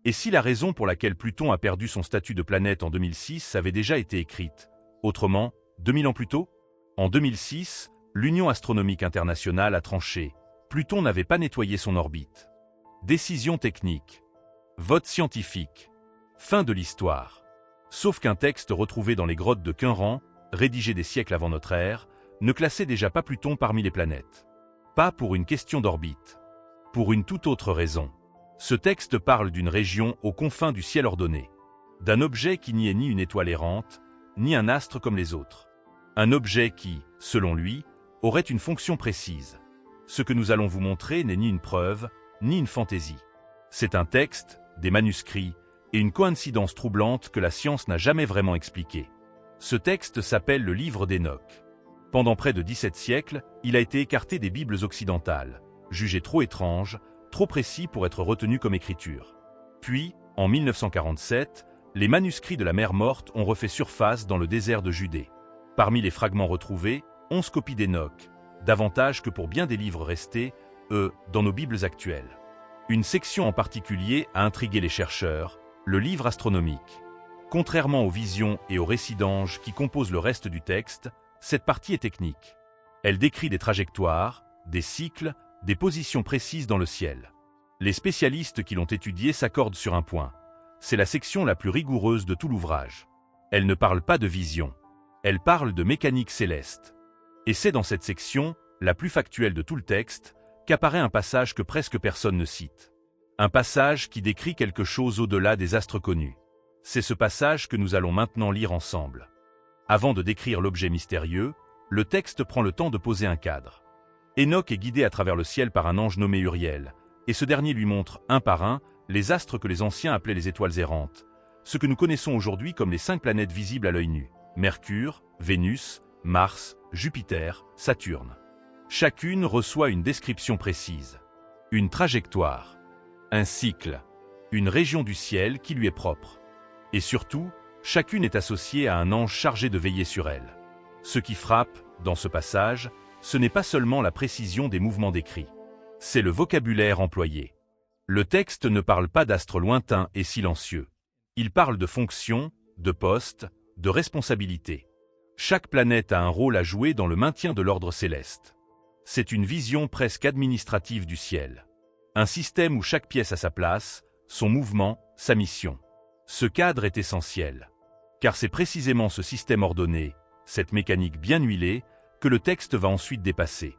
Et si la raison pour laquelle Pluton a perdu son statut de planète en 2006 avait déjà été écrite, autrement, 2000 ans plus tôt? En 2006, l'Union astronomique internationale a tranché. Pluton n'avait pas nettoyé son orbite. Décision technique. Vote scientifique. Fin de l'histoire. Sauf qu'un texte retrouvé dans les grottes de Qumran, rédigé des siècles avant notre ère, ne classait déjà pas Pluton parmi les planètes. Pas pour une question d'orbite. Pour une toute autre raison. Ce texte parle d'une région aux confins du ciel ordonné. D'un objet qui n'y est ni une étoile errante, ni un astre comme les autres. Un objet qui, selon lui, aurait une fonction précise. Ce que nous allons vous montrer n'est ni une preuve, ni une fantaisie. C'est un texte, des manuscrits, et une coïncidence troublante que la science n'a jamais vraiment expliquée. Ce texte s'appelle le Livre d'Enoch. Pendant près de 17 siècles, il a été écarté des Bibles occidentales, jugé trop étrange, trop précis pour être retenu comme écriture. Puis, en 1947, les manuscrits de la mer Morte ont refait surface dans le désert de Judée. Parmi les fragments retrouvés, 11 copies d'Enoch, davantage que pour bien des livres restés, dans nos Bibles actuelles. Une section en particulier a intrigué les chercheurs, le livre astronomique. Contrairement aux visions et aux récits d'anges qui composent le reste du texte, cette partie est technique. Elle décrit des trajectoires, des cycles, des positions précises dans le ciel. Les spécialistes qui l'ont étudiée s'accordent sur un point. C'est la section la plus rigoureuse de tout l'ouvrage. Elle ne parle pas de vision. Elle parle de mécanique céleste. Et c'est dans cette section, la plus factuelle de tout le texte, qu'apparaît un passage que presque personne ne cite. Un passage qui décrit quelque chose au-delà des astres connus. C'est ce passage que nous allons maintenant lire ensemble. Avant de décrire l'objet mystérieux, le texte prend le temps de poser un cadre. Enoch est guidé à travers le ciel par un ange nommé Uriel, et ce dernier lui montre, un par un, les astres que les anciens appelaient les étoiles errantes, ce que nous connaissons aujourd'hui comme les 5 planètes visibles à l'œil nu: Mercure, Vénus, Mars, Jupiter, Saturne. Chacune reçoit une description précise, une trajectoire, un cycle, une région du ciel qui lui est propre. Et surtout, chacune est associée à un ange chargé de veiller sur elle. Ce qui frappe, dans ce passage, ce n'est pas seulement la précision des mouvements décrits. C'est le vocabulaire employé. Le texte ne parle pas d'astres lointains et silencieux. Il parle de fonctions, de postes, de responsabilités. Chaque planète a un rôle à jouer dans le maintien de l'ordre céleste. C'est une vision presque administrative du ciel. Un système où chaque pièce a sa place, son mouvement, sa mission. Ce cadre est essentiel. Car c'est précisément ce système ordonné, cette mécanique bien huilée, que le texte va ensuite dépasser.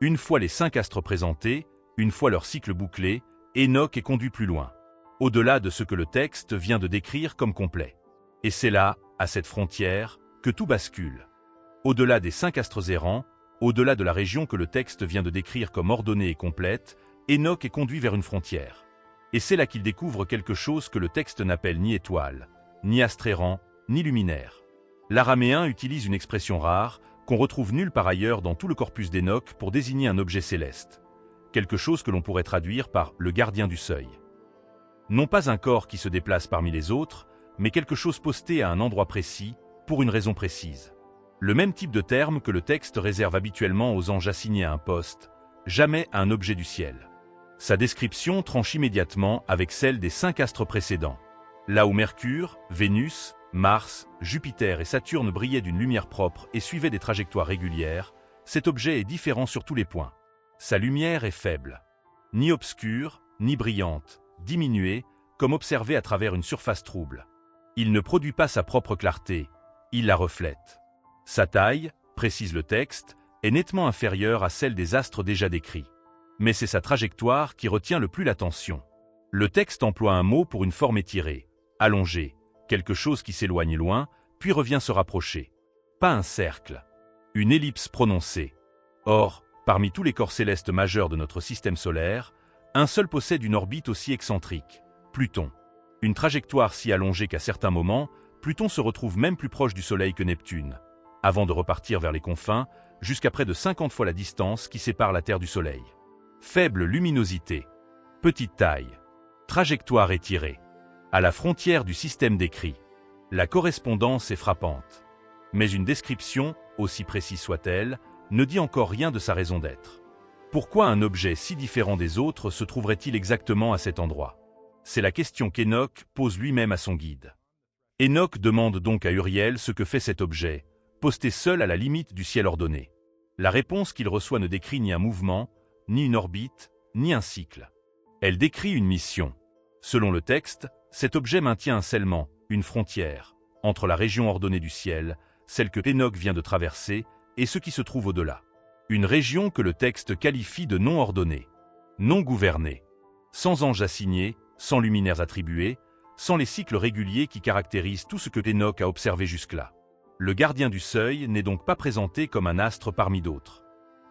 Une fois les 5 astres présentés, une fois leur cycle bouclé, Enoch est conduit plus loin, au-delà de ce que le texte vient de décrire comme complet. Et c'est là, à cette frontière, que tout bascule. Au-delà des 5 astres errants, au-delà de la région que le texte vient de décrire comme ordonnée et complète, Enoch est conduit vers une frontière. Et c'est là qu'il découvre quelque chose que le texte n'appelle ni étoile, ni astre errant, ni luminaire. L'araméen utilise une expression rare, qu'on retrouve nulle part ailleurs dans tout le corpus d'Enoch pour désigner un objet céleste. Quelque chose que l'on pourrait traduire par « le gardien du seuil ». Non pas un corps qui se déplace parmi les autres, mais quelque chose posté à un endroit précis, pour une raison précise. Le même type de terme que le texte réserve habituellement aux anges assignés à un poste, jamais à un objet du ciel. Sa description tranche immédiatement avec celle des 5 astres précédents. Là où Mercure, Vénus, Mars, Jupiter et Saturne brillaient d'une lumière propre et suivaient des trajectoires régulières, cet objet est différent sur tous les points. Sa lumière est faible. Ni obscure, ni brillante, diminuée, comme observée à travers une surface trouble. Il ne produit pas sa propre clarté, il la reflète. Sa taille, précise le texte, est nettement inférieure à celle des astres déjà décrits. Mais c'est sa trajectoire qui retient le plus l'attention. Le texte emploie un mot pour une forme étirée, allongée, quelque chose qui s'éloigne loin, puis revient se rapprocher. Pas un cercle, une ellipse prononcée. Or, parmi tous les corps célestes majeurs de notre système solaire, un seul possède une orbite aussi excentrique, Pluton. Une trajectoire si allongée qu'à certains moments, Pluton se retrouve même plus proche du Soleil que Neptune, avant de repartir vers les confins, jusqu'à près de 50 fois la distance qui sépare la Terre du Soleil. Faible luminosité, petite taille, trajectoire étirée. À la frontière du système décrit, la correspondance est frappante. Mais une description, aussi précise soit-elle, ne dit encore rien de sa raison d'être. Pourquoi un objet si différent des autres se trouverait-il exactement à cet endroit? C'est la question qu'Enoch pose lui-même à son guide. Enoch demande donc à Uriel ce que fait cet objet, posté seul à la limite du ciel ordonné. La réponse qu'il reçoit ne décrit ni un mouvement, ni une orbite, ni un cycle. Elle décrit une mission. Selon le texte, cet objet maintient un scellement, une frontière, entre la région ordonnée du ciel, celle que Enoch vient de traverser, et ce qui se trouve au-delà. Une région que le texte qualifie de non ordonnée, non gouvernée, sans anges assignés, sans luminaires attribués, sans les cycles réguliers qui caractérisent tout ce que Enoch a observé jusque-là. Le gardien du seuil n'est donc pas présenté comme un astre parmi d'autres.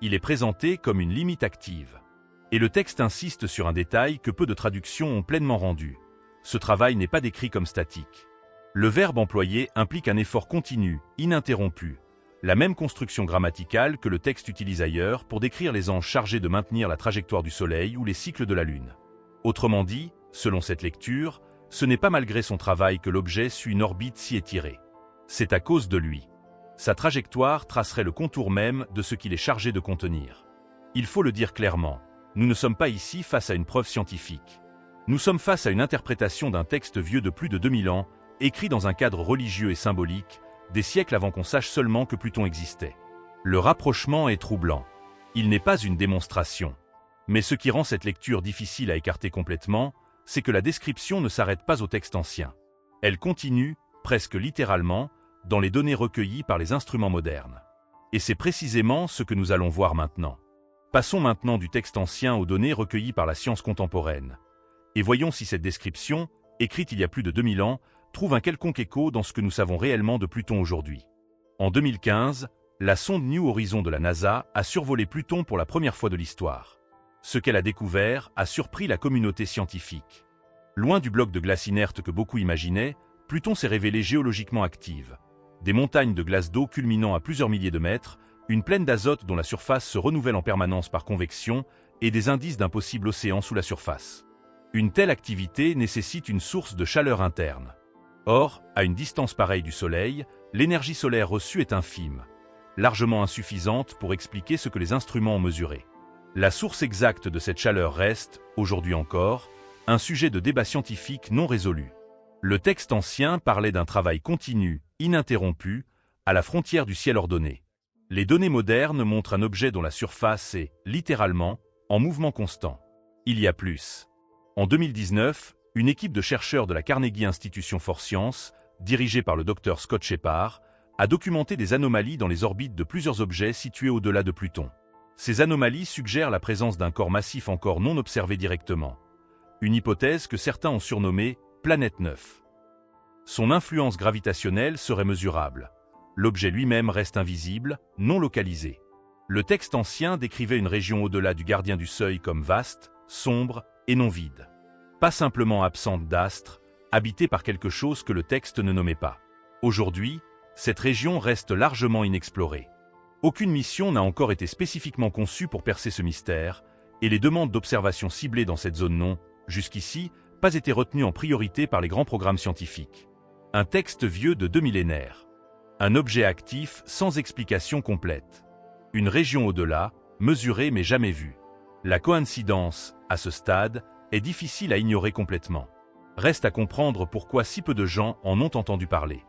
Il est présenté comme une limite active. Et le texte insiste sur un détail que peu de traductions ont pleinement rendu. Ce travail n'est pas décrit comme statique. Le verbe employé implique un effort continu, ininterrompu, la même construction grammaticale que le texte utilise ailleurs pour décrire les anges chargés de maintenir la trajectoire du Soleil ou les cycles de la Lune. Autrement dit, selon cette lecture, ce n'est pas malgré son travail que l'objet suit une orbite si étirée. C'est à cause de lui. Sa trajectoire tracerait le contour même de ce qu'il est chargé de contenir. Il faut le dire clairement, nous ne sommes pas ici face à une preuve scientifique. Nous sommes face à une interprétation d'un texte vieux de plus de 2000 ans, écrit dans un cadre religieux et symbolique, des siècles avant qu'on sache seulement que Pluton existait. Le rapprochement est troublant. Il n'est pas une démonstration. Mais ce qui rend cette lecture difficile à écarter complètement, c'est que la description ne s'arrête pas au texte ancien. Elle continue, presque littéralement, dans les données recueillies par les instruments modernes. Et c'est précisément ce que nous allons voir maintenant. Passons maintenant du texte ancien aux données recueillies par la science contemporaine. Et voyons si cette description, écrite il y a plus de 2000 ans, trouve un quelconque écho dans ce que nous savons réellement de Pluton aujourd'hui. En 2015, la sonde New Horizons de la NASA a survolé Pluton pour la première fois de l'histoire. Ce qu'elle a découvert a surpris la communauté scientifique. Loin du bloc de glace inerte que beaucoup imaginaient, Pluton s'est révélé géologiquement active. Des montagnes de glace d'eau culminant à plusieurs milliers de mètres, une plaine d'azote dont la surface se renouvelle en permanence par convection et des indices d'un possible océan sous la surface. Une telle activité nécessite une source de chaleur interne. Or, à une distance pareille du Soleil, l'énergie solaire reçue est infime, largement insuffisante pour expliquer ce que les instruments ont mesuré. La source exacte de cette chaleur reste, aujourd'hui encore, un sujet de débat scientifique non résolu. Le texte ancien parlait d'un travail continu, ininterrompu, à la frontière du ciel ordonné. Les données modernes montrent un objet dont la surface est, littéralement, en mouvement constant. Il y a plus. En 2019, une équipe de chercheurs de la Carnegie Institution for Science, dirigée par le Dr Scott Shepard, a documenté des anomalies dans les orbites de plusieurs objets situés au-delà de Pluton. Ces anomalies suggèrent la présence d'un corps massif encore non observé directement. Une hypothèse que certains ont surnommée « planète 9 ». Son influence gravitationnelle serait mesurable. L'objet lui-même reste invisible, non localisé. Le texte ancien décrivait une région au-delà du gardien du seuil comme vaste, sombre et non vide. Pas simplement absente d'astres, habitée par quelque chose que le texte ne nommait pas. Aujourd'hui, cette région reste largement inexplorée. Aucune mission n'a encore été spécifiquement conçue pour percer ce mystère, et les demandes d'observation ciblées dans cette zone n'ont, jusqu'ici, pas été retenues en priorité par les grands programmes scientifiques. Un texte vieux de 2 millénaires. Un objet actif sans explication complète. Une région au-delà, mesurée mais jamais vue. La coïncidence, à ce stade, est difficile à ignorer complètement. Reste à comprendre pourquoi si peu de gens en ont entendu parler.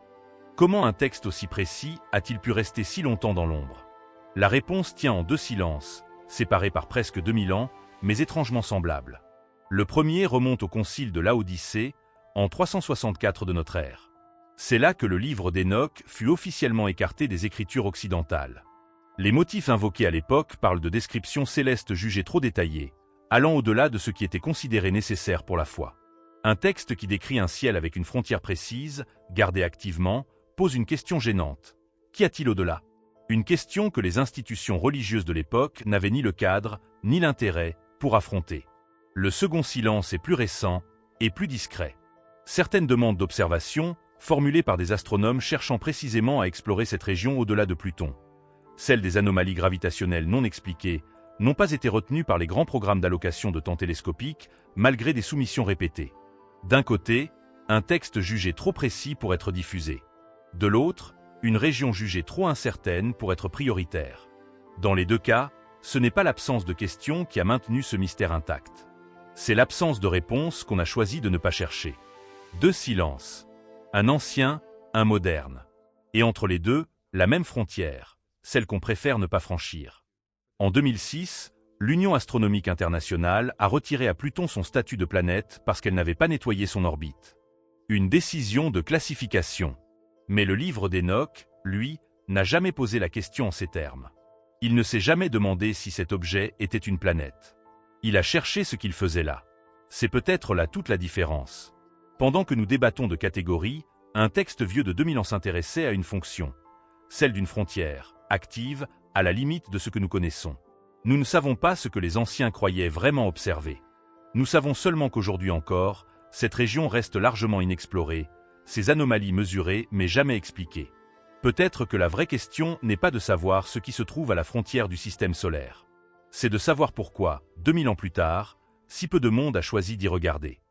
Comment un texte aussi précis a-t-il pu rester si longtemps dans l'ombre? La réponse tient en 2 silences, séparés par presque 2000 ans, mais étrangement semblables. Le premier remonte au concile de Laodicée, en 364 de notre ère. C'est là que le livre d'Enoch fut officiellement écarté des écritures occidentales. Les motifs invoqués à l'époque parlent de descriptions célestes jugées trop détaillées, allant au-delà de ce qui était considéré nécessaire pour la foi. Un texte qui décrit un ciel avec une frontière précise, gardée activement, pose une question gênante. Qu'y a-t-il au-delà? Une question que les institutions religieuses de l'époque n'avaient ni le cadre, ni l'intérêt, pour affronter. Le second silence est plus récent et plus discret. Certaines demandes d'observation, formulées par des astronomes cherchant précisément à explorer cette région au-delà de Pluton. Celles des anomalies gravitationnelles non expliquées, n'ont pas été retenues par les grands programmes d'allocation de temps télescopiques, malgré des soumissions répétées. D'un côté, un texte jugé trop précis pour être diffusé. De l'autre, une région jugée trop incertaine pour être prioritaire. Dans les deux cas, ce n'est pas l'absence de questions qui a maintenu ce mystère intact. C'est l'absence de réponse qu'on a choisi de ne pas chercher. Deux silences. Un ancien, un moderne. Et entre les deux, la même frontière, celle qu'on préfère ne pas franchir. En 2006, l'Union astronomique internationale a retiré à Pluton son statut de planète parce qu'elle n'avait pas nettoyé son orbite. Une décision de classification. Mais le livre d'Enoch, lui, n'a jamais posé la question en ces termes. Il ne s'est jamais demandé si cet objet était une planète. Il a cherché ce qu'il faisait là. C'est peut-être là toute la différence. Pendant que nous débattons de catégories, un texte vieux de 2000 ans s'intéressait à une fonction, celle d'une frontière, active, à la limite de ce que nous connaissons. Nous ne savons pas ce que les anciens croyaient vraiment observer. Nous savons seulement qu'aujourd'hui encore, cette région reste largement inexplorée, ces anomalies mesurées mais jamais expliquées. Peut-être que la vraie question n'est pas de savoir ce qui se trouve à la frontière du système solaire. C'est de savoir pourquoi, 2000 ans plus tard, si peu de monde a choisi d'y regarder.